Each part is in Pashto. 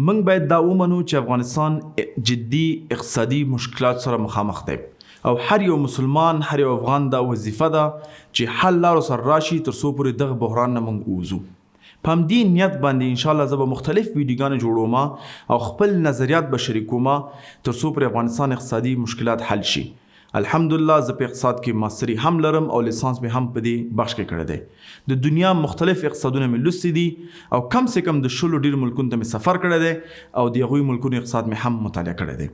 موږ باید دا ومنو چې افغانستان جدي اقتصادي مشکلات سره مخامخ دی او هر یو مسلمان هر یو افغان دا وظیفه ده چې حل لارو سره راشي تر څو پورې دغه بحران نه موږ ووځو. په همدې نیت باندې انشاءالله زه به مختلف ویډیوګانې جوړوم او خپل نظریات به شریکوم تر څو پورې افغانستان اقتصادي مشکلات حل شي. الحمدلله زه په اقتصاد کې ماستري هم لرم او لیسانس مې هم په دې بخش کې کړی دی. د دنیا مختلف اقتصادونه مې لوستي دي او کم سے کم د 16 ډیر ملکونو ته مې سفر کړی دی او د هغوی ملکونو اقتصاد مې هم مطالعه کړی دی.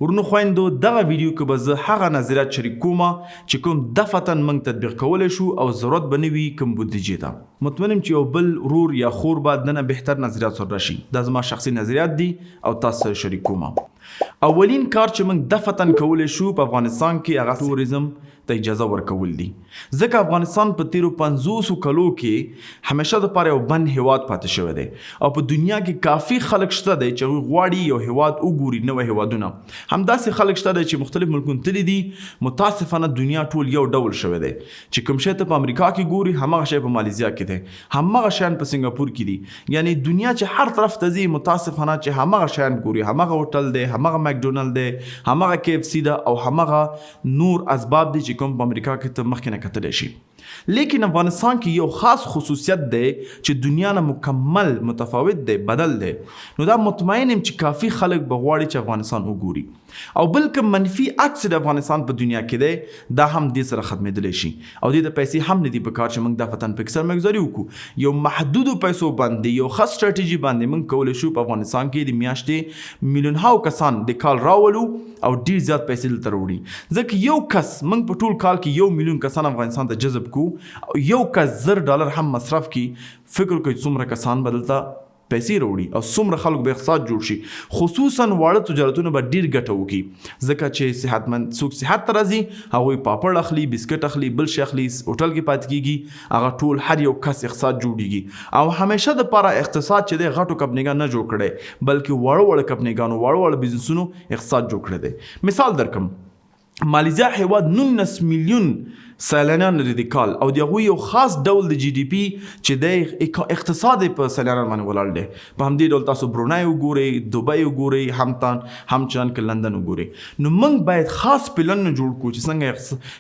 ورونو خویندو دغه ویډیو کې به زه هغه نظریات شریک کوم چې کوم دفعتاً موږ تطبیق کولی شو او ضرورت به نه وي کوم بودیجې ته. مطمئنم چې یو بل ورور یا خور به دننه بهتر نظریات سره راشي. دا زما شخصي نظریات دي او تاسو سره شریک کوم. اولین کار چې موږ دفعتاً کولی شو په افغانستان کې هغه توریزم ته اجازه ورکول دي. ځکه افغانستان په تیرو 50 کلو کې همیشه دپاره یو بند هیواد پاتې شوی دی او په دنیا کې کافي خلک شته دی چې هغوی غواړي یو هیواد وګوري نوی هیوادونه. همداسې خلک شته دی چې مختلف ملکونه تللي دي. متاسفانه دنیا ټول یو ډول شوی دی چې کوم شی ته په امریکا کې ګوري همغه شی په مالیزیا کې دی، همغه شیان په سنګاپور کې دي. یعنی دنیا چې هر طرف ته ځي متاسفانه چې همغه شیان ګوري، همغه هوټل دی، همغه مکډونالد دی، همغه KFC ده او همغه نور اسباب دي چې کوم په امریکا کې ته مخکې نه کتلی شي. لیکن افغانستان کې یو خاص خصوصیت دی چې دنیا نه مکمل متفاوت دی، بدل دی. نو دا مطمئن یم چې کافي خلک به غواړي چې افغانستان وګوري. او بل کوم منفي عکس د افغانستان په دنیا کې دی دا هم دې سره ختمېدلی شي او دې ته پیسې هم نه دي په کار چې موږ دا فتن پکې سرمایه‌ګذاري وکړو. یو محدودو پیسو باندې یو ښه سټراټیژي باندې موږ کولی شو په افغانستان کې د میاشتې میلیونهاو کسان د کال راولو او ډېر زیات پیسې دلته راوړي. ځکه یو کس موږ په ټول کال کې 1 میلیون کسان افغانستان ته جذب کو او یو کس $1000 هم مصرف کی، فکر کوي څومره کسان به دلته پیسې راوړي او څومره خلک به اقتصاد جوړ شي. خصوصا واړه تجارتونه به ډېر ګټه وکړي ځکه چې صحتمند څوک صحت ته راځي هغوی پاپړ اخلي، بسکټ اخلي، بل شی اخلي، هوټل کې پاتې کېږي. هغه ټول هر یو کس اقتصاد جوړېږي او همیشه دپاره اقتصاد چې دی غټو کمپنیګان نه جوړ کړی بلکې واړه کمپنیګانو واړه بزنسونو اقتصاد جوړ کړی دی. مثال درکم، مالیزیا هیواد 19 میلیون سیلانیان لري د کال او د هغوی یو خاص ډول د GDP چې د اقتصاد په سیلانیان باندې ولاړ دی. په همدې ډول تاسو برونای وګورئ، دوبۍ وګورئ، همچنان که لندن وګورئ. نو موږ باید خاص پلانونه جوړ کړو چې څنګه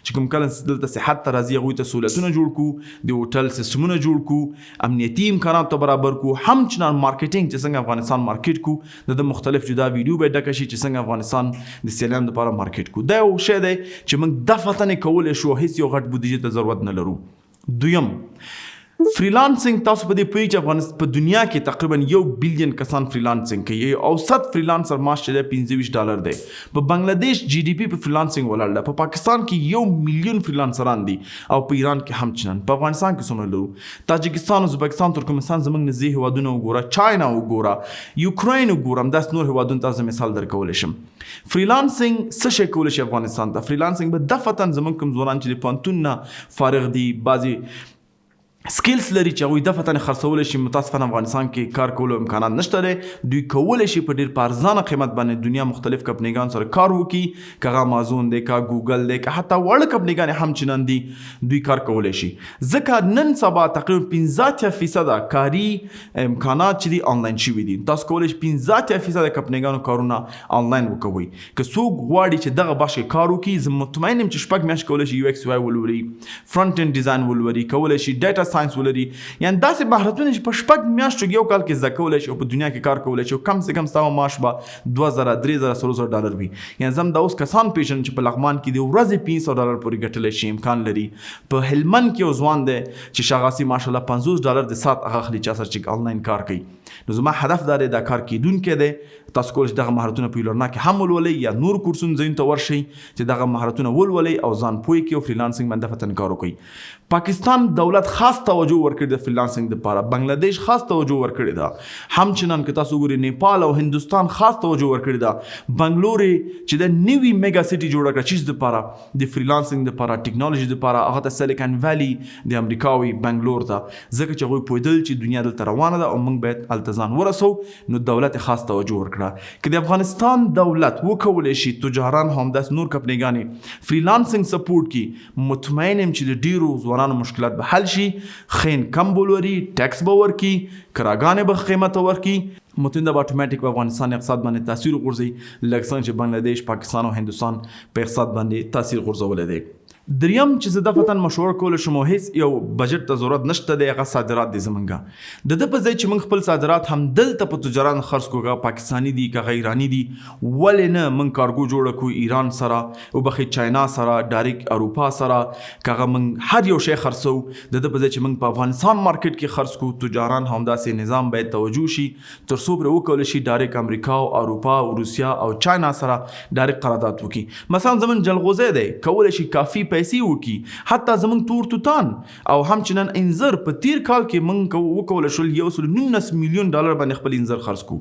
چې کوم کله دلته صحت ته راځي هغوی ته سهولتونه جوړ کړو، د هوټل سیستمونه جوړ کړو، امنیتي امکانات ته برابر کړو، همچنان مارکیټینګ چې څنګه افغانستان مارکیټ کړو. د مختلف جدا ویډیو به ډکه شي چې څنګه افغانستان د سیلانیانو لپاره مارکیټ کړو. دا یو شی دی چې موږ دفعتاً کولی شو، هیڅ یو غټ بودیجې ته ضرورت نه لرو. دویم، فریلانسنګ. تاسو په دې پوهیږئ چې افغانستان په دنیا کې تقریبا 1 بلین کسان فریلانسنګ کوي. اوسط فریلانسر معاش چې دی $25 دی. په بنگلادیش GDP په فریلانسنګ ولاړ ده. په پاکستان کې 1 میلیون فریلانسران دي او په ایران کې هم چنان. په افغانستان کې څومره لرو؟ تاجکستان، ازبکستان، ترکمنستان زموږ نږدې هیوادونه وګوره، چاینا وګوره، یوکراین وګوره، همداسې نور هیوادونو ته زه مثال درکولی شم. فریلانسنګ څه شی کولی شي افغانستان ته؟ فریلانسنګ به دفعتاً زموږ کوم ځوانان چې د پوهنتون نه فارغ دي، بعضې سکیلز لري چې هغوی دفعتاً خرڅولی شي. متاسفانه افغانستان کې کار کولو امکانات نشته دی. دوی کولی شي په ډېر په ارزانه قیمت باندې دنیا مختلف کمپنیګانو سره کار وکړي، که هغه امازون دی، که ګوګل دی، که حتی واړه کمپنیګانې هم چنان دي، دوی کار کولی شي. ځکه نن سبا تقریبا 85% کاري امکانات چې دي آنلاین شوي دي. تاسو کولی شئ 85% کمپنیګانو کارونه آنلاین وکوئ. که څوک غواړي چې دغه بخش کې کار وکړي، زه مطمئن یم چې 6 میاشتې کولی شي UX UI ولولي، فرنټ انډ ډیزاین ولولي، کولی شي ډیټا ساینس ولري. یعنی داسې مهارتونه چې په 6 میاشتو کې یو کال کې زده کولی شي او په دنیا کې کار کولی شي او کم سے کم ستاسو معاش به $2000 $3000 $100 وي. یعنی زه دا اوس کسان پیژنم چې په لغمان کې د ورځې $500 پورې ګټلی شي، امکان لري. په هلمند کې یو ځوان دی چې شاغاسي ماشاءالله $50 د ساعت هغه اخلي چا سره چې آنلاین کار کوي. نو زما هدف دا دی دا کار کیدونکی دی. تاسو کولی شئ دغه مهارتونه په یولرنا کې هم ولولئ یا نور کورسونو ځایونو ته ورشئ چې دغه مهارتونه ولولئ او ځان پوه کړئ او فریلانسنګ باندې دفعتاً کار وکړئ. پاکستان دولت خاص توجه ورکړې ده فریلانسنګ دپاره، بنګلادیش خاص توجه ورکړې ده، همچنان که تاسو وګورئ نیپال او هندوستان خاص توجه ورکړې ده. بنګلورې چې د نوي میګا سټي جوړه کړه چیز دپاره د فریلانسنګ دپاره، ټیکنالوژي دپاره، هغه ته سیلیکن ویلي د امریکا وي بنګلور ته، ځکه چې هغوی پوهېدل چې دنیا دلته روانه ده او موږ باید هلته ځان ورسو. نو دولت خاص توجه ورکړه. که د افغانستان دولت وکولی شي تجاران همداسې نور کمپنیګانې فریلانسنګ سپورټ کړي، مطمئن یم چې د ډېرو ځوانانو مشکلات به حل شي. ښه انکم به ولري، ټیکس به ورکړي، کراګانې به قیمته ورکړي. متنده به اتوماتیک په افغانستان اقتصاد باندې تاثیر وغورځي لکه څنګه چې بنگلاديش پاکستان او هندوستان په اقتصاد باندې تاثیر غورځولی دی. دریم چې زه دفتن مشوره کولی شم او هیڅ یو بجټ ته ضرورت نشته دی هغه صادرات دی زمونږ د ده په ځای چې موږ خپل صادرات هم دلته په تجاران خرڅ کړو که پاکستاني دي که ایراني دي ولې نه موږ کارګو جوړه کړو ایران سره وبخښئ چاینا سره ډایرکټ اروپا سره که هغه موږ هر یو شی خرڅو د ده په ځای چې موږ په افغانستان مارکیټ کې خرڅ کړو تجاران همداسې نظام باید توجه شي تر څو پرې وکولی شي ډایرکټ امریکا او اروپا او روسیا او چاینا سره ډایرکټ قرارداد وکړي. مثلا زموږ جلغوزی دی کولی شي کافي پیسې وکړي حتی زمونږ تور توتان او همچنان انځر په تیر کال کې موږ وکولی شول $119 میلیون باندې خپل انځر خرڅ کړو.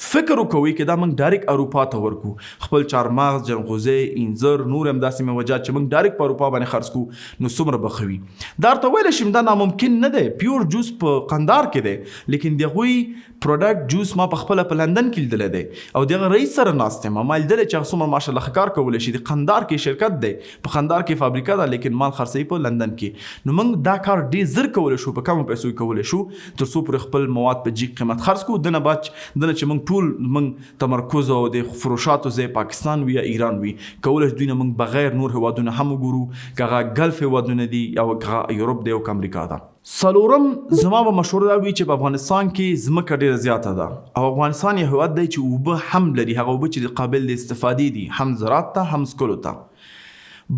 فکر وکوئ که دا موږ ډایرکټ اروپا ته ورکړو خپل چارمغز جلغوزی انځر نور همداسې میوجات چې موږ ډایرکټ په اروپا باندې خرڅ کړو نو څومره به ښه وي. دا ورته ویلی شم دا ناممکن نه دی. پیور جوس په قندار کې دی لیکن د هغوی پروډکټ جوس ما په خپله په لندن کې لیدلی دی او د هغه رئیس سره ناست یم ما لیدلی چې هغه څومره ماشاءالله ښه کار کولی شي. د قندار کې شرکت دی په قندار کې فابریکه ده لیکن مال خرڅوي په لندن کې. نو موږ دا کار ډېر زر کولی شو په کمو پیسو یې کولی شو تر څو پورې خپل مواد په جیګ قیمت خرڅ کړو. دنه چې موږ ټول موږ تمرکز او د فروشاتو ځای پاکستان وي یا ایران وي کولی شو دوی نه موږ بغیر نور هیوادونه هم وګورو که هغه ګلف هیوادونه دي یا هغه یوروپ دی او که امریکا ده. څلورم زما به مشوره دا وي چې په افغانستان کې ځمکه ډېره زیاته ده او افغانستان یو هیواد دی چې اوبه هم لري هغه اوبه چې قابل د استفادې دي هم زراعت ته هم څکلو ته.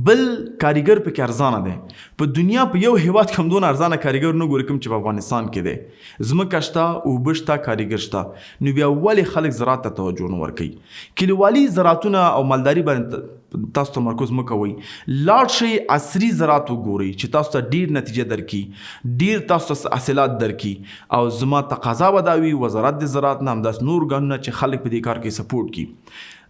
بل کاریګر پکې ارزانه دی. په دنیا په یو هیواد کې هم دونه ارزانه کاریګر نه ګوري کوم چې په افغانستان کې دی. ځمکه شته اوبه شته کاریګر شته نو بیا ولې خلک زراعت ته توجه نه ورکوي. کلیوالي زراعتونه او مالداري باندې تاسو تمرکز مه کوئ. لاړ شئ عصري زراعت وګورئ چې تاسو ته ډېر نتیجه درکړي ډېر تاسو ته حاصلات درکړي او زما تقاضا به دا وي وزارت د زراعت نه همداسې نور ګامونه چې خلک په دې کار کې سپورټ کړي.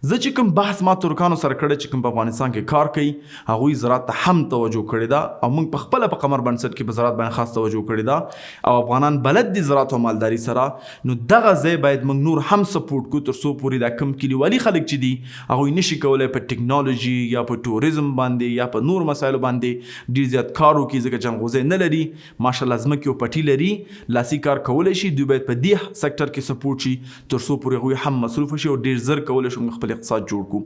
زه چې کوم بحث ما ترکانو سره کړی چې کوم په افغانستان کې کار کوي هغوی زراعت ته هم توجه کړې ده او موږ په خپله په قمر بنسټ کې په زراعت باندې خاص توجه کړې ده او افغانان بلد دي زراعت او مالداري سره نو دغه ځای باید موږ نور هم سپورټ کړو تر څو پورې دا کم کلیوالي خلک چې دي هغوی نشي کولی په ټکنالوژي یا په ټوریزم باندې یا په نور مسایلو باندې ډېر زیات کار وکړي ځکه جلغوزی نه لري ماشاءالله ځمکې او پټي لري لاسي کار کولی شي دوی باید په دې سکټر کې سپورټ شي تر څو پورې هغوی هم مصروفه شي او ډېر زر کولی شي موږ خپل اقتصاد جوړ کړو.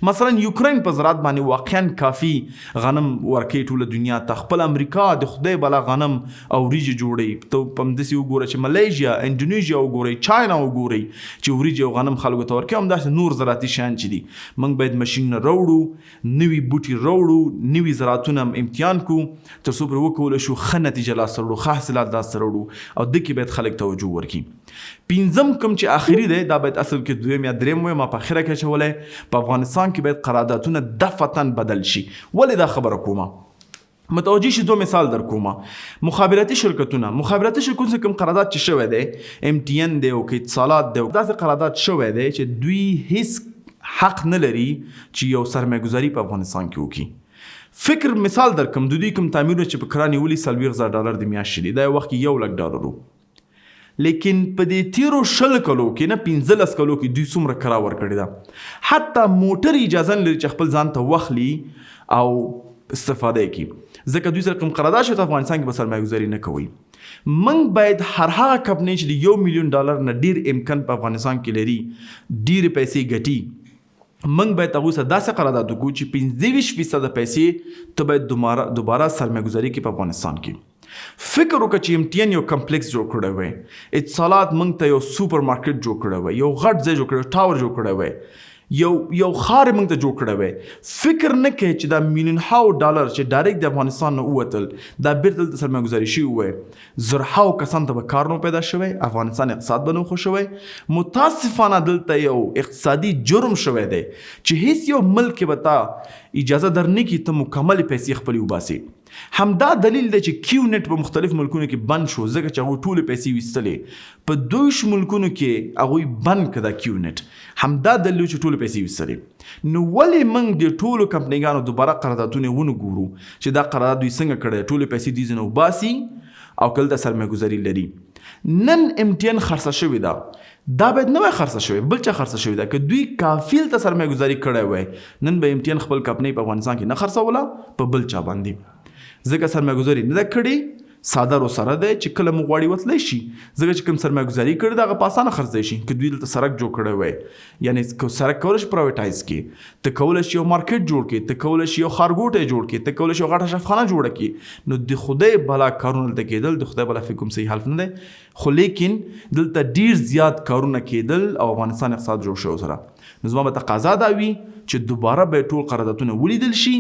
مثلا یوکرین په زراعت باندې واقعا کافي غنم ورکوي ټوله دنیا ته. خپل امریکا د خدای بلا غنم او وریجې جوړوي. ته په همداسې وګوره چې ملیزیا انډونیزیا وګورئ چاینا وګورئ چې وریجې او غنم خلکو ته ورکوي همداسې نور زراعتي شیان چې دي. موږ باید ماشینونه راوړو نوي بوټي راوړو نوي زراعتونه امتحان کړو تر څو پرې وکولی شو ښه نتیجه لاسته راوړو ښه حاصلات لاسته راوړو او دې کې باید خلک توجه ورکړي. پنځم کوم چې آخري دی دا باید اصل کې دویم یا دریم وي ما په اخره کې اچولی په افغانستان کې باید قراردادونه دفعتاً بدل شي. ولې دا خبره کومه متوجه شي. دو مثال در کومه مخابراتي شرکتونه کوم قرارداد چې شوی دی MTN دی او که اتصالات دی داسې قرارداد شوی دی چې دوی هیڅ حق نه لري چې یو سرمایه‌ګذاري په افغانستان کې وکړي. فکر مثال در کوم دوی کوم تعمیرونه چې په کرا نیولي $40,000 د میاشتې دي دا یو وخت کې $1,00,000 لیکن په دې تیرو 20 کلو کې نه 15 کلو کې دوی څومره کرا ورکړې ده حتی موټر اجازه نه لري چې خپل ځان ته واخلي او استفاده کړي ځکه دوی سره کوم قرارداد شوی افغانستان کې به سرمایه‌ګذاري نه کوي. موږ باید هر هغه کمپنۍ چې د $1,000,000 نه ډېر امکان په افغانستان کې لري ډېرې پیسې ګټي موږ باید هغوی سره داسې قرارداد وکړو چې 25% پیسې ته باید دوباره سرمایه‌ګذاري کړي په افغانستان کې. فکر وکړه چې MTN یو کمپلیکس جوړ کړی وی اتصالات موږ ته یو سوپر مارکیټ جوړ کړی وی یو غټ ځای جوړ کړی ټاور جوړ کړی وی یو ښار موږ ته جوړ کړی وی. فکر نه کوي چې دا $1,000,000 چې ډایرکټ د افغانستان نه ووتل دا بیرته دلته سرمایه‌ګذاري شوي وی زرهاو کسانو ته به کار نه پیدا شوی افغانستان اقتصاد به نه ښه شوی. متاسفانه دلته یو اقتصادي جرم شوی دی چې هیڅ یو ملک به تا اجازه در نه کړي ته مکمل پیسې خپلې وباسي. همدا دلیل دی چې کیو نت په مختلف ملکونو کې بند شو ځکه چې هغوی ټولې پیسې ویستلې په 22 ملکونو کې هغوی بند کړه دا کیو نت همدا دلیل چې ټولې پیسې ویستلې. نو ولې موږ د ټولو کمپنیګانو دوباره قراردادونه ونه ګورو چې دا قرارداد دوی څنګه کړی ټولې پیسې دوی ځنه وباسي او که دلته سرمایه‌ګذاري لري. نن MTN خرڅه شوې ده دا باید نه وای خرڅه شوې بل چا خرڅه شوې ده که دوی کافي ته سرمایه‌ګذاري کړی وای نن به MTN خپل کمپنۍ په افغانستان کې نه خرڅوله په بل چا باندې ځکه سرمایه‌ګذاري نه ده کړې څادرو سره دی چې کله مو غواړي وتلی شي ځکه چې کوم سرمایه‌ګزاري کړې ده هغه په اسانه خرڅی شي که دوی دلته سړک جوړ کړی وی یعنې سړک کولی شي پرایویټایز کړي ته کولی شي یو مارکیټ جوړ کړي ته کولی شي یو ښارګوټی جوړ کړي ته کولی شي یو غټه شفخانه جوړه کړي نو د خدای بلا کارونه دلته کېدل د خدای بلا فکر کوم صحیح حالت نه دی خو لیکن دلته ډیر زیات کارونه کېدل او افغانستان اقتصاد جوړ شو سره نو زما به تقاضا دا وي چې دوباره به ټول قراردادونه ولیدل شي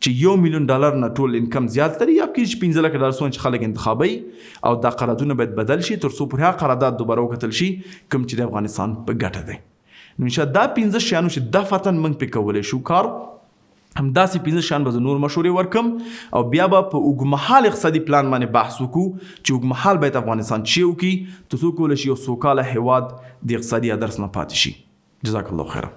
چې $1,000,000 نه ټول انکم زیات لري یا کېږي چې $15,00,000 چې خلک انتخابي او دا قراردادونه باید بدل شي تر څو پورې هغه قرارداد دوباره وکتل شي کوم چې د افغانستان په ګټه دی نو انشاءالله دا 15 شیانو چې دفعتاً موږ پرې کولی شو کار همداسې 15 شیان به زه نور مشورې ورکم او بیا به په اوږدمهال اقتصادي پلان باندې بحث وکړو چې اوږدمهال باید افغانستان څه وکړي تر څو کولی شي یو سوکاله هیواد د اقتصادي ادرس نه پاتې شي جزاک الله خیره